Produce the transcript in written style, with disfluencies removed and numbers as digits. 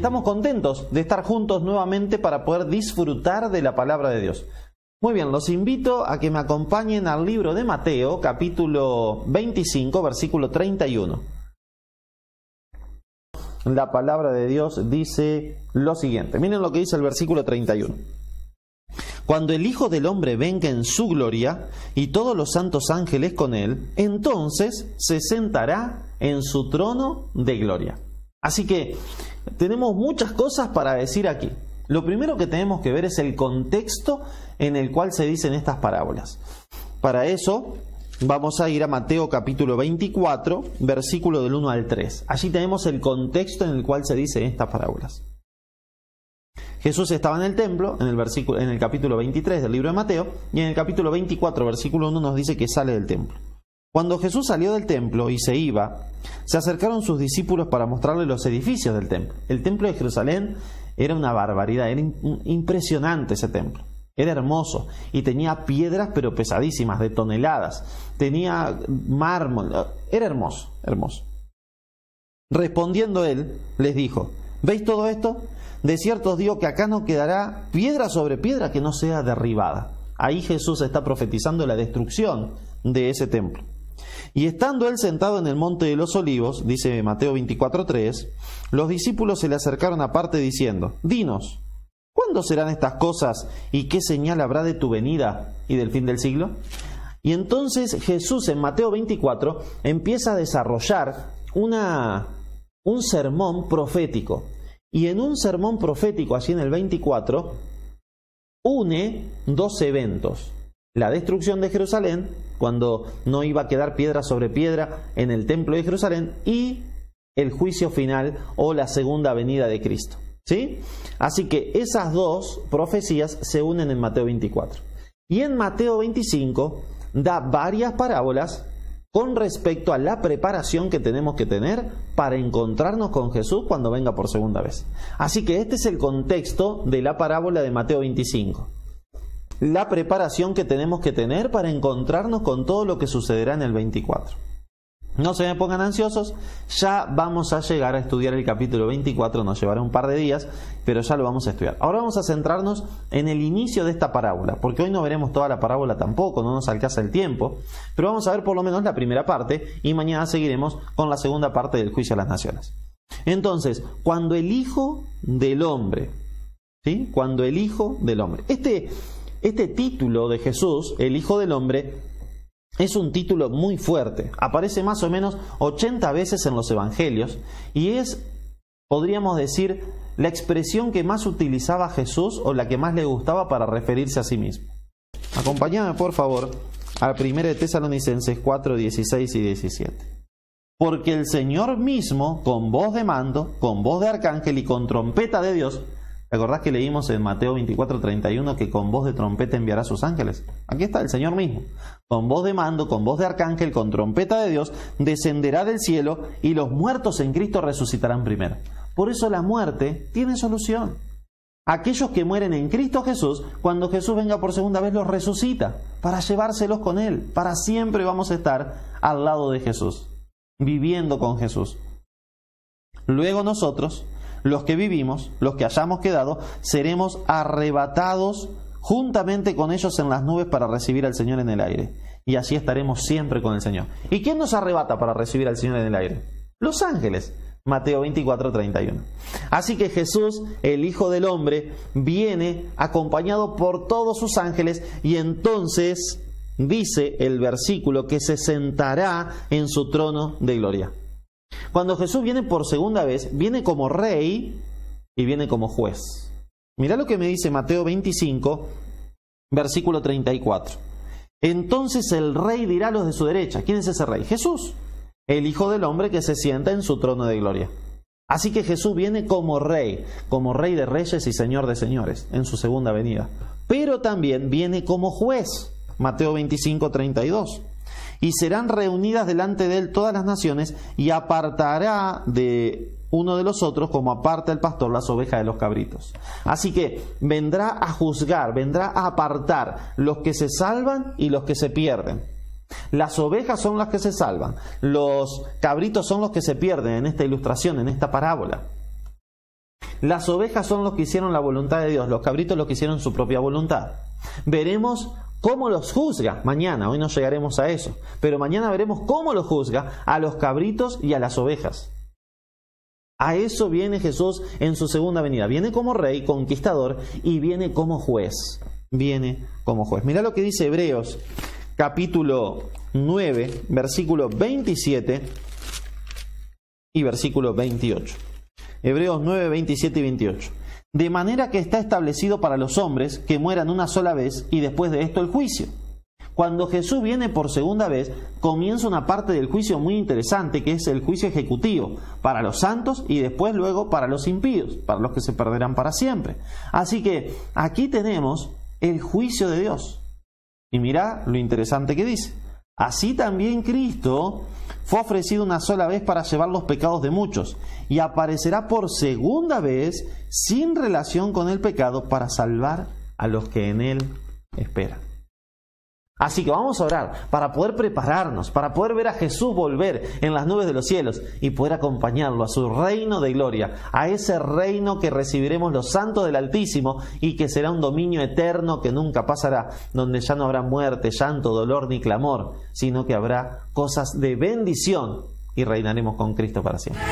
estamos contentos de estar juntos nuevamente para poder disfrutar de la palabra de Dios. Muy bien, los invito a que me acompañen al libro de Mateo, capítulo 25, versículo 31. La palabra de Dios dice lo siguiente. Miren lo que dice el versículo 31. Cuando el Hijo del Hombre venga en su gloria y todos los santos ángeles con él, entonces se sentará en su trono de gloria. Así que tenemos muchas cosas para decir aquí. Lo primero que tenemos que ver es el contexto en el cual se dicen estas parábolas. Para eso vamos a ir a Mateo capítulo 24, versículo del 1 al 3. Allí tenemos el contexto en el cual se dicen estas parábolas. Jesús estaba en el templo, en el capítulo 23 del libro de Mateo, y en el capítulo 24, versículo 1 nos dice que sale del templo. Cuando Jesús salió del templo y se iba, se acercaron sus discípulos para mostrarle los edificios del templo. El templo de Jerusalén era una barbaridad, era impresionante ese templo. Era hermoso y tenía piedras pero pesadísimas, de toneladas. Tenía mármol, era hermoso, hermoso. Respondiendo él, les dijo: ¿veis todo esto? De cierto os digo que acá no quedará piedra sobre piedra que no sea derribada. Ahí Jesús está profetizando la destrucción de ese templo. Y estando él sentado en el monte de los olivos, dice Mateo 24:3, los discípulos se le acercaron aparte diciendo: dinos, ¿cuándo serán estas cosas y qué señal habrá de tu venida y del fin del siglo? Y entonces Jesús en Mateo 24 empieza a desarrollar un sermón profético. Y en un sermón profético, allí en el 24, une dos eventos. La destrucción de Jerusalén, cuando no iba a quedar piedra sobre piedra en el templo de Jerusalén, y el juicio final o la segunda venida de Cristo. ¿Sí? Así que esas dos profecías se unen en Mateo 24. Y en Mateo 25 da varias parábolas con respecto a la preparación que tenemos que tener para encontrarnos con Jesús cuando venga por segunda vez. Así que este es el contexto de la parábola de Mateo 25. La preparación que tenemos que tener para encontrarnos con todo lo que sucederá en el 24. No se me pongan ansiosos, ya vamos a llegar a estudiar el capítulo 24, nos llevará un par de días, pero ya lo vamos a estudiar. Ahora vamos a centrarnos en el inicio de esta parábola, porque hoy no veremos toda la parábola tampoco, no nos alcanza el tiempo, pero vamos a ver por lo menos la primera parte y mañana seguiremos con la segunda parte del juicio a las naciones. Entonces, cuando el Hijo del Hombre, ¿sí? Cuando el Hijo del Hombre. Este título de Jesús, el Hijo del Hombre, es un título muy fuerte. Aparece más o menos 80 veces en los evangelios y es, podríamos decir, la expresión que más utilizaba Jesús o la que más le gustaba para referirse a sí mismo. Acompáñame por favor a 1 de Tesalonicenses 4, 16 y 17. Porque el Señor mismo, con voz de mando, con voz de arcángel y con trompeta de Dios. ¿Te acordás que leímos en Mateo 24:31 que con voz de trompeta enviará a sus ángeles? Aquí está el Señor mismo. Con voz de mando, con voz de arcángel, con trompeta de Dios, descenderá del cielo y los muertos en Cristo resucitarán primero. Por eso la muerte tiene solución. Aquellos que mueren en Cristo Jesús, cuando Jesús venga por segunda vez, los resucita para llevárselos con Él. Para siempre vamos a estar al lado de Jesús, viviendo con Jesús. Luego nosotros, los que vivimos, los que hayamos quedado, seremos arrebatados juntamente con ellos en las nubes para recibir al Señor en el aire. Y así estaremos siempre con el Señor. ¿Y quién nos arrebata para recibir al Señor en el aire? Los ángeles. Mateo 24:31. Así que Jesús, el Hijo del Hombre, viene acompañado por todos sus ángeles y entonces dice el versículo que se sentará en su trono de gloria. Cuando Jesús viene por segunda vez, viene como rey y viene como juez. Mirá lo que me dice Mateo 25, versículo 34. Entonces el rey dirá a los de su derecha. ¿Quién es ese rey? Jesús, el Hijo del Hombre que se sienta en su trono de gloria. Así que Jesús viene como rey de reyes y señor de señores en su segunda venida. Pero también viene como juez. Mateo 25, 32. Y serán reunidas delante de él todas las naciones y apartará de uno de los otros como aparta el pastor las ovejas de los cabritos. Así que vendrá a juzgar, vendrá a apartar los que se salvan y los que se pierden. Las ovejas son las que se salvan, los cabritos son los que se pierden en esta ilustración, en esta parábola. Las ovejas son los que hicieron la voluntad de Dios, los cabritos los que hicieron su propia voluntad. Veremos cómo los juzga mañana, hoy no llegaremos a eso, pero mañana veremos cómo los juzga a los cabritos y a las ovejas. A eso viene Jesús en su segunda venida. Viene como rey, conquistador, y viene como juez. Viene como juez. Mirá lo que dice Hebreos, capítulo 9, versículo 27 y versículo 28. Hebreos 9, 27 y 28. De manera que está establecido para los hombres que mueran una sola vez y después de esto el juicio. Cuando Jesús viene por segunda vez, comienza una parte del juicio muy interesante, que es el juicio ejecutivo para los santos y después luego para los impíos, para los que se perderán para siempre. Así que aquí tenemos el juicio de Dios. Y mirá lo interesante que dice. Así también Cristo fue ofrecido una sola vez para llevar los pecados de muchos y aparecerá por segunda vez sin relación con el pecado para salvar a los que en él esperan. Así que vamos a orar para poder prepararnos, para poder ver a Jesús volver en las nubes de los cielos y poder acompañarlo a su reino de gloria, a ese reino que recibiremos los santos del Altísimo y que será un dominio eterno que nunca pasará, donde ya no habrá muerte, llanto, dolor ni clamor, sino que habrá cosas de bendición y reinaremos con Cristo para siempre.